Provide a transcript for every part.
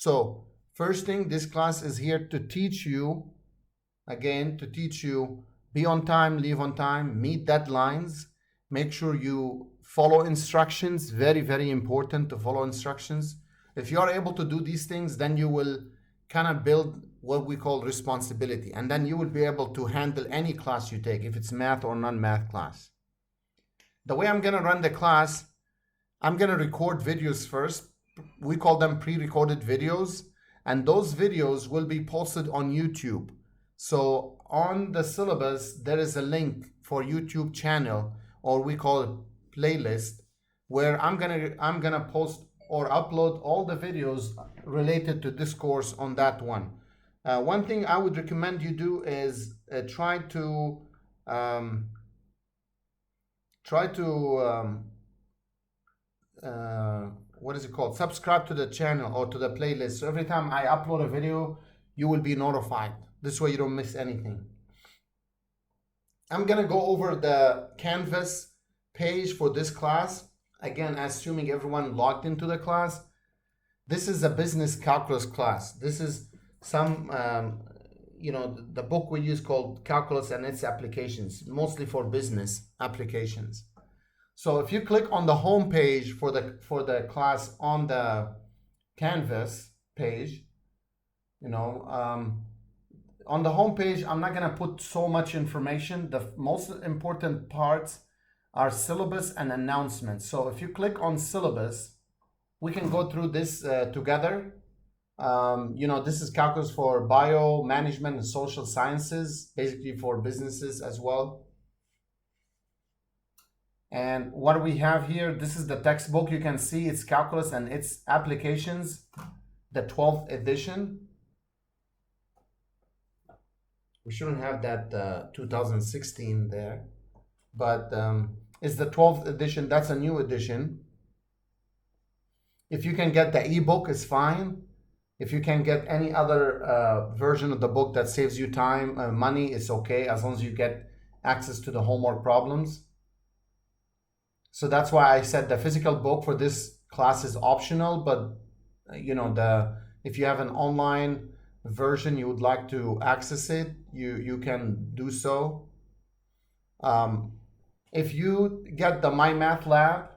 So first thing, this class is here to teach you, again, to teach you be on time, leave on time, meet deadlines, make sure you follow instructions. Very, very important to follow instructions. If you are able to do these things, then you will kind of build what we call responsibility, and then you will be able to handle any class you take, if it's math or non-math class. The way I'm going to run the class, I'm going to record videos first. We call them pre-recorded videos, and those videos will be posted on YouTube. So on the syllabus, there is a link for YouTube channel, or we call it playlist, where I'm gonna post or upload all the videos related to this course on that one. One thing I would recommend you do is try to what is it called? Subscribe to the channel or to the playlist. So every time I upload a video, you will be notified. This way you don't miss anything. I'm gonna go over the Canvas page for this class. Again, assuming everyone logged into the class. This is a business calculus class. This is some, the book we use called Calculus and its Applications, mostly for business applications. So if you click on the home page for the class on the Canvas page, on the home page, I'm not gonna put so much information. The most important parts are syllabus and announcements. So if you click on syllabus, we can go through this together. This is calculus for bio, management, and social sciences, basically for businesses as well. And what we have here, this is the textbook. You can see it's Calculus and its Applications, the 12th edition. We shouldn't have that 2016 there, but it's the 12th edition. That's a new edition. If you can get the ebook, it's fine. If you can get any other version of the book that saves you time, money, it's okay, as long as you get access to the homework problems. So that's why I said the physical book for this class is optional, but if you have an online version you would like to access it, you can do so. If you get the MyMathLab,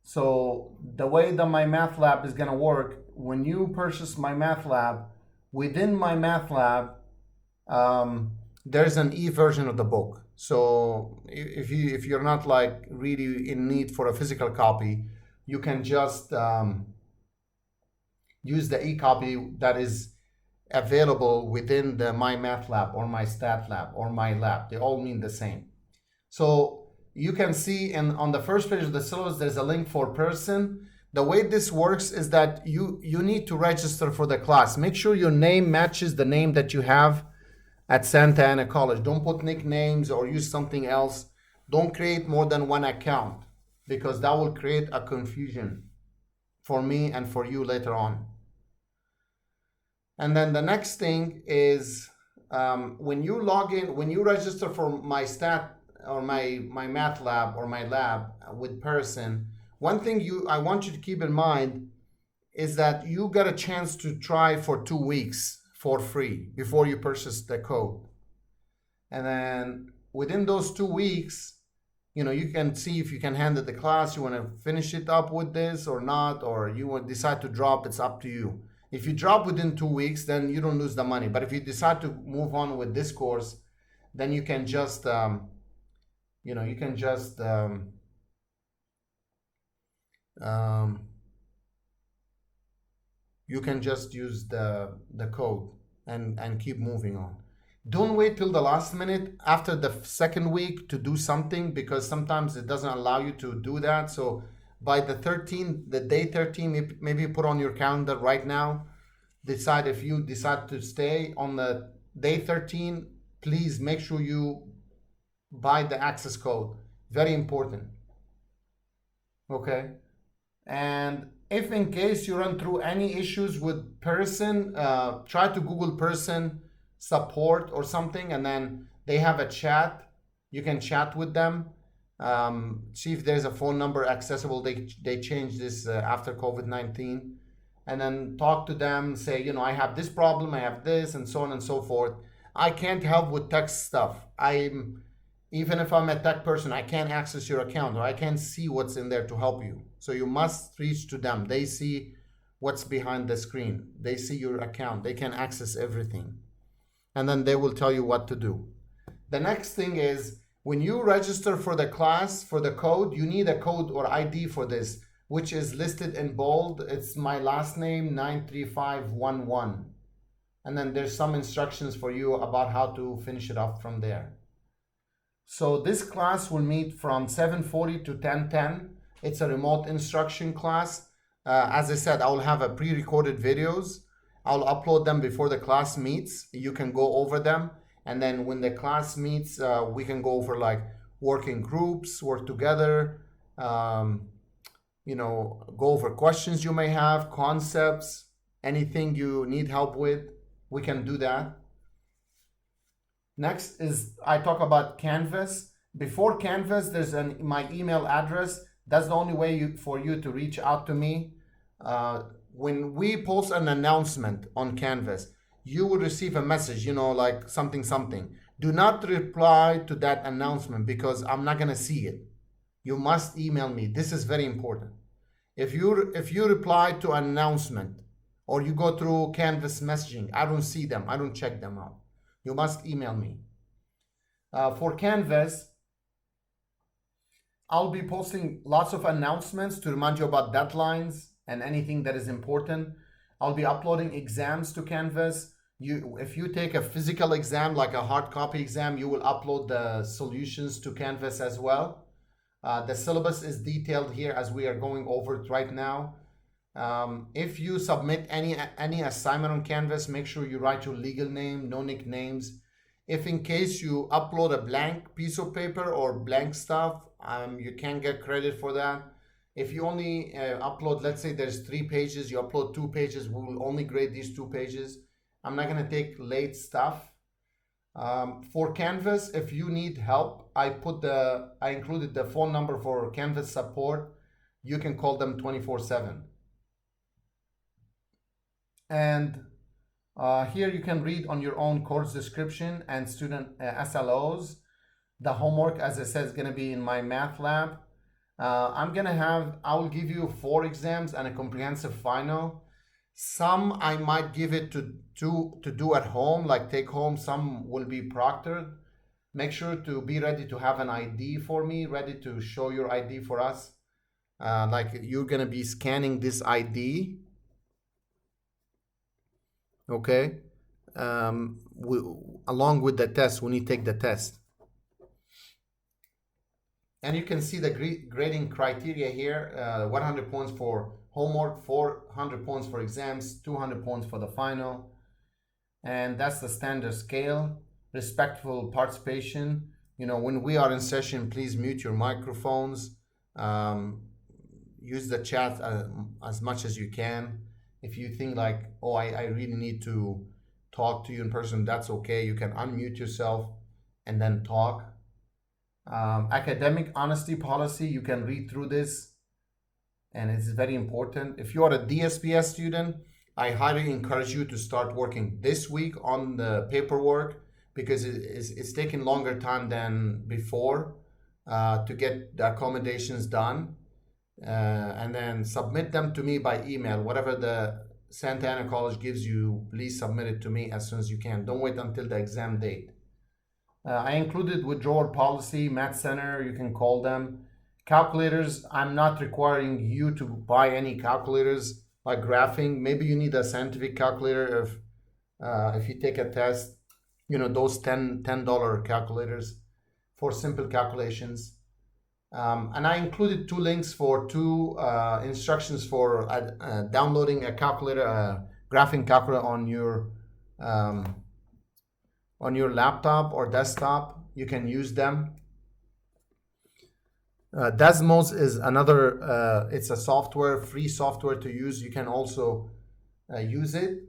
so the way the MyMathLab is going to work, when you purchase MyMathLab, within MyMathLab, there's an e-version of the book. So if you're not like really in need for a physical copy, you can just use the e-copy that is available within the MyMathLab or MyStatLab or MyLab. They all mean the same. So you can see on the first page of the syllabus, there's a link for person. The way this works is that you need to register for the class. Make sure your name matches the name that you have at Santa Ana College. Don't put nicknames or use something else. Don't create more than one account, because that will create a confusion for me and for you later on. And then the next thing is when you log in, when you register for MyStat or MyMathLab or MyLab with person, one thing I want you to keep in mind is that you got a chance to try for 2 weeks for free before you purchase the code. And then within those 2 weeks, you can see if you can handle the class, you want to finish it up with this or not, or you want decide to drop, it's up to you. If you drop within 2 weeks, then you don't lose the money. But if you decide to move on with this course, then you can just you can just use the code and keep moving on. Don't wait till the last minute after the second week to do something, because sometimes it doesn't allow you to do that. So by the day 13, maybe put on your calendar right now. Decide if you decide to stay on the day 13, please make sure you buy the access code. Very important. Okay. And if in case you run through any issues with person, try to Google person support or something, and then they have a chat. You can chat with them. See if there's a phone number accessible. They changed this after COVID-19. and then talk to them, say, I have this problem, I have this, and so on and so forth. I can't help with tech stuff. Even if I'm a tech person, I can't access your account, or I can't see what's in there to help you. So you must reach to them. They see what's behind the screen. They see your account. They can access everything. And then they will tell you what to do. The next thing is, when you register for the class, for the code, you need a code or ID for this, which is listed in bold. It's my last name, 93511. And then there's some instructions for you about how to finish it up from there. So this class will meet from 7:40 to 10:10. It's a remote instruction class. As I said, I will have a pre-recorded videos. I'll upload them before the class meets. You can go over them. And then when the class meets, we can go over like working groups, work together, go over questions you may have, concepts, anything you need help with, we can do that. Next is I talk about Canvas. Before Canvas, there's my email address. That's the only way for you to reach out to me. When we post an announcement on Canvas, you will receive a message, like something. Do not reply to that announcement because I'm not going to see it. You must email me. This is very important. If you reply to an announcement or you go through Canvas messaging, I don't see them. I don't check them out. You must email me. For Canvas, I'll be posting lots of announcements to remind you about deadlines and anything that is important. I'll be uploading exams to Canvas. If you take a physical exam, like a hard copy exam, you will upload the solutions to Canvas as well. The syllabus is detailed here as we are going over it right now. If you submit any assignment on Canvas, make sure you write your legal name, no nicknames. If in case you upload a blank piece of paper or blank stuff, you can't get credit for that. If you only upload, let's say there's 3 pages, you upload 2 pages, we will only grade these 2 pages. I'm not going to take late stuff. For Canvas, if you need help, I included the phone number for Canvas support. You can call them 24/7. And here you can read on your own course description and student SLOs. The homework, as I said, is going to be in MyMathLab. I will give you 4 exams and a comprehensive final. Some I might give it to do at home, like take home. Some will be proctored. Make sure to be ready to have an ID for me, ready to show your ID for us. Like you're going to be scanning this ID. Okay. Along with the test, when you take the test. And you can see the grading criteria here, 100 points for homework, 400 points for exams, 200 points for the final. And that's the standard scale. Respectful participation. When we are in session, please mute your microphones. Use the chat as much as you can. If you think like, oh, I really need to talk to you in person, that's okay. You can unmute yourself and then talk. Academic honesty policy, you can read through this, and it's very important. If you are a DSPS student, I highly encourage you to start working this week on the paperwork because it's taking longer time than before to get the accommodations done. And then submit them to me by email. Whatever the Santa Ana College gives you, please submit it to me as soon as you can. Don't wait until the exam date. I included withdrawal policy, Math Center, you can call them. Calculators, I'm not requiring you to buy any calculators like graphing. Maybe you need a scientific calculator if you take a test, those $10 calculators for simple calculations. And I included 2 links for 2 instructions for downloading a calculator, a graphing calculator on your laptop or desktop. You can use them. Desmos is another, it's a software, free software to use. You can also use it.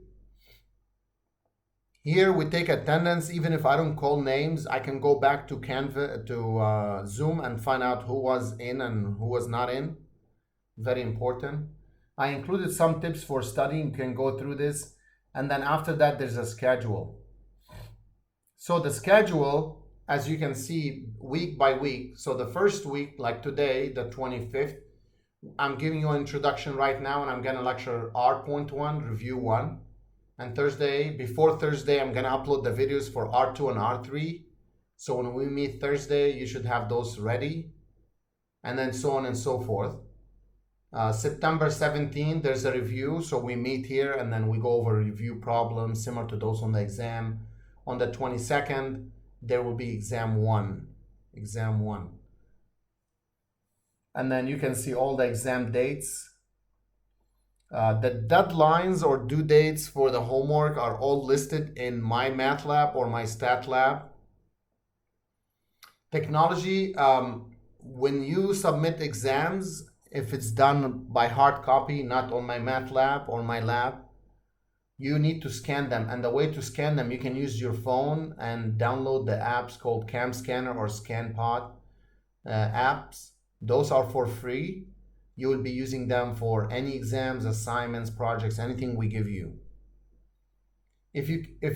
Here we take attendance. Even if I don't call names, I can go back to Canva, to Zoom, and find out who was in and who was not in. Very important. I included some tips for studying. You can go through this. And then after that, there's a schedule. So the schedule, as you can see, week by week. So the first week, like today, the 25th, I'm giving you an introduction right now, and I'm going to lecture R.1, review 1. And Thursday, before Thursday, I'm going to upload the videos for R2 and R3. So when we meet Thursday, you should have those ready. And then so on and so forth. September 17th, there's a review. So we meet here and then we go over review problems similar to those on the exam. On the 22nd, there will be exam 1. And then you can see all the exam dates. The deadlines or due dates for the homework are all listed in MyMathLab or MyStatLab. Technology, when you submit exams, if it's done by hard copy, not on MyMathLab or MyLab, you need to scan them. And the way to scan them, you can use your phone and download the apps called Cam Scanner or ScanPod apps. Those are for free. You will be using them for any exams, assignments, projects, anything we give you. If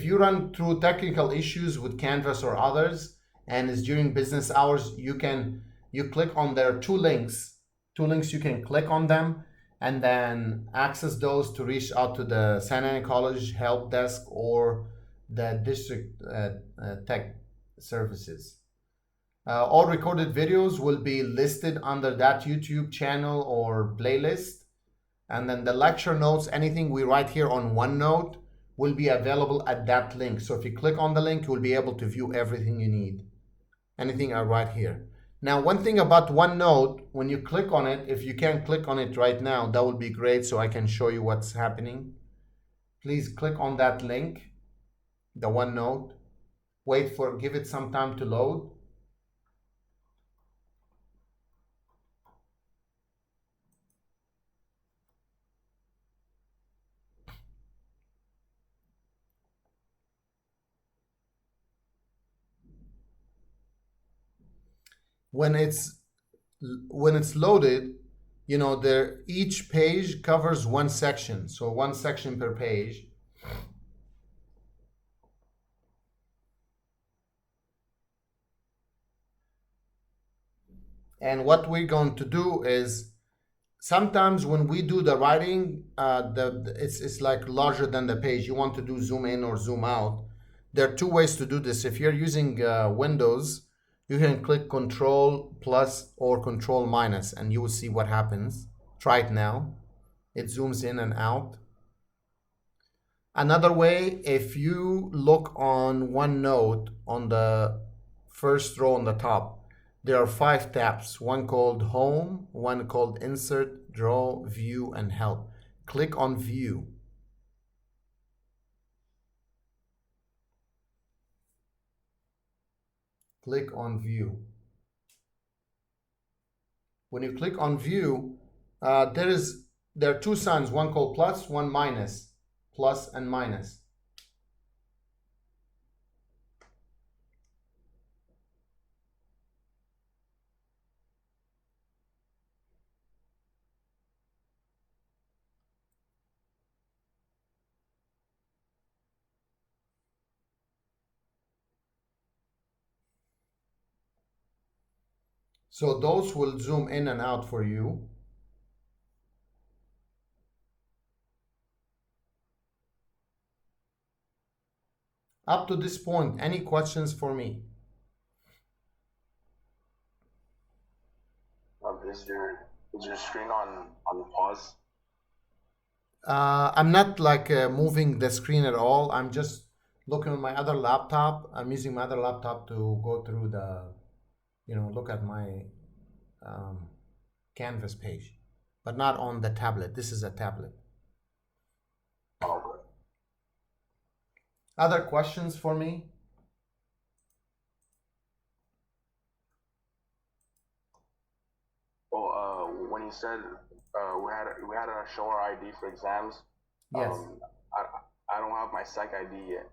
you run through technical issues with Canvas or others, and it's during business hours, you click on there are two links you can click on them and then access those to reach out to the Santa Ana College help desk or the district tech services. All recorded videos will be listed under that YouTube channel or playlist. And then the lecture notes, anything we write here on OneNote will be available at that link. So if you click on the link, you will be able to view everything you need. Anything I write here. Now, one thing about OneNote, when you click on it, if you can click on it right now, that would be great so I can show you what's happening. Please click on that link, the OneNote. Give it some time to load. When it's loaded, each page covers one section, so one section per page. And what we're going to do is, sometimes when we do the writing, it's like larger than the page. You want to do zoom in or zoom out. There are two ways to do this. If you're using Windows, you can click Control plus or Control minus and you will see what happens. Try it now. It zooms in and out. Another way, if you look on OneNote on the first row on the top, there are 5 tabs, one called Home, one called Insert, Draw, View, and Help. Click on View. Click on View. When you click on View, there are 2 signs, one called plus, one minus, plus and minus. So those will zoom in and out for you. Up to this point, any questions for me? Is your screen on pause? I'm not moving the screen at all. I'm just looking at my other laptop. I'm using my other laptop to go through look at my Canvas page, but not on the tablet. This is a tablet. Okay. Other questions for me? When you said we had to show our ID for exams. Yes. I don't have my Sac ID yet.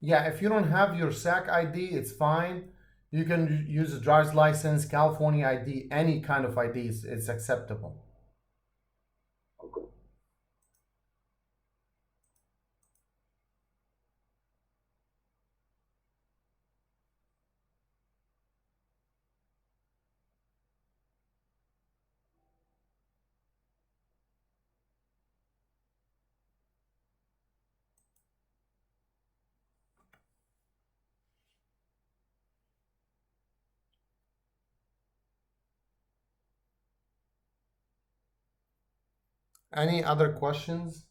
Yeah, if you don't have your Sac ID, it's fine. You can use a driver's license, California ID, any kind of ID. It's acceptable. Okay. Any other questions?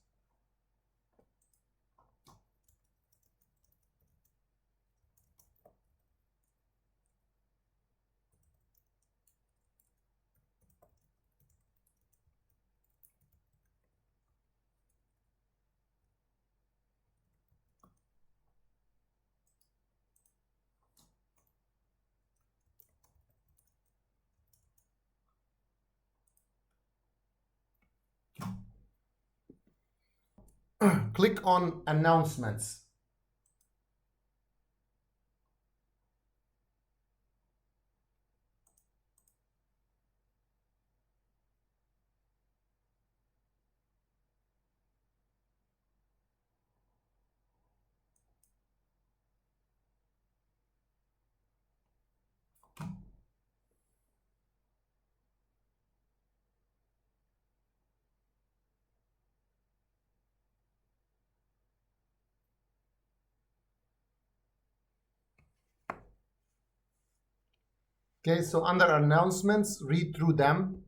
Click on announcements. Okay, so under announcements, read through them.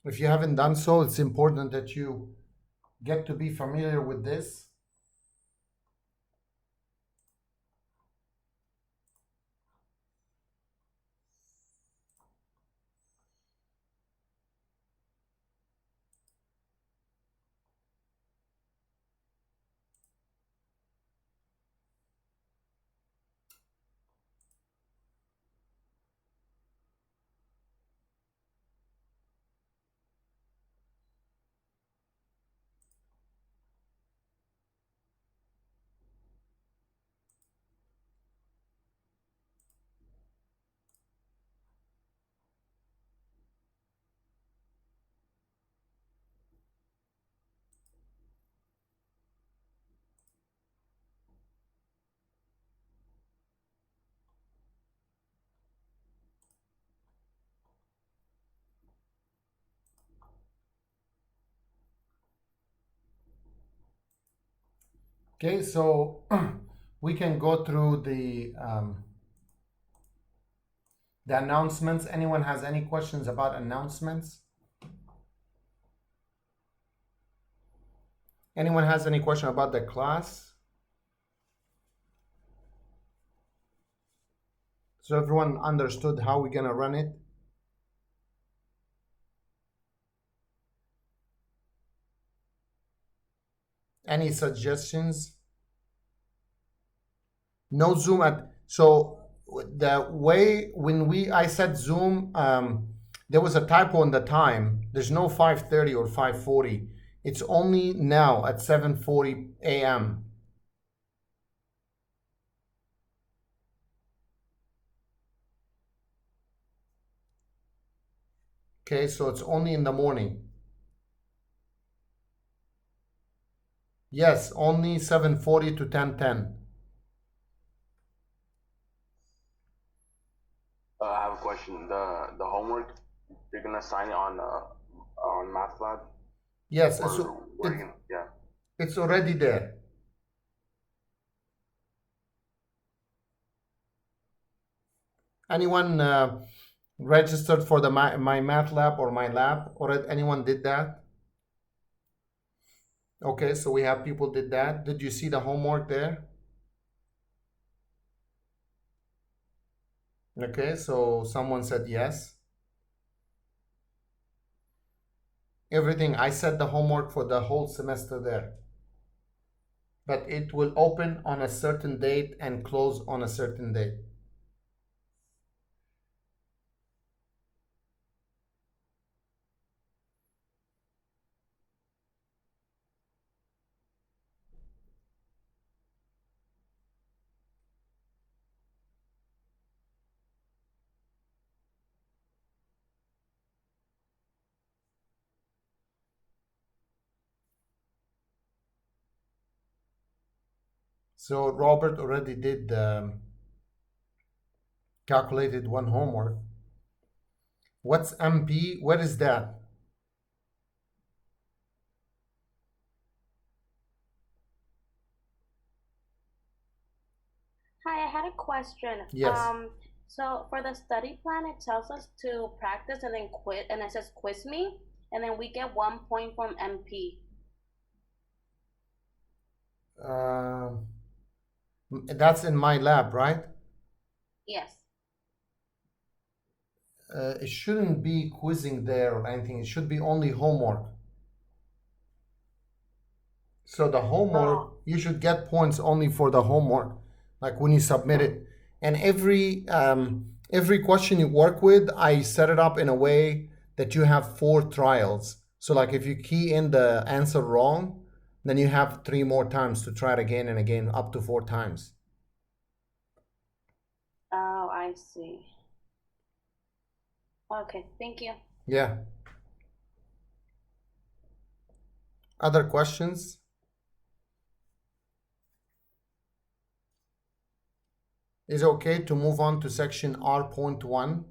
If you haven't done so, it's important that you get to be familiar with this. Okay, so we can go through the announcements. Anyone has any questions about announcements? Anyone has any question about the class? So everyone understood how we're gonna run it? Any suggestions? No Zoom at, so the way when I said Zoom, there was a typo in the time. There's no 5:30 or 5:40. It's only now at 7:40 a.m. Okay, so it's only in the morning. Yes, only 7:40 to 10:10. I have a question. The homework, you're gonna assign it on MathLab, Yes, or so where you gonna, yeah. it's already there. Anyone registered for the MyMathLab or MyLab? Or anyone did that? Okay, so we have people did that. Did you see the homework there? Okay, so someone said yes. Everything, I set the homework for the whole semester there. But it will open on a certain date and close on a certain date. So Robert already did calculated one homework. What's MP? What is that? Hi, I had a question. Yes. So for the study plan, it tells us to practice and then quit, and it says quiz me. And then we get 1 point from MP. That's in MyLab, right? Yes. It shouldn't be quizzing there or anything. It should be only homework. So the homework, you should get points only for the homework, like when you submit it. And every question you work with, I set it up in a way that you have 4 trials. So like if you key in the answer wrong, then you have 3 more times to try it again and again, up to 4 times. Oh, I see. Okay, thank you. Yeah. Other questions? Is it okay to move on to section R.1?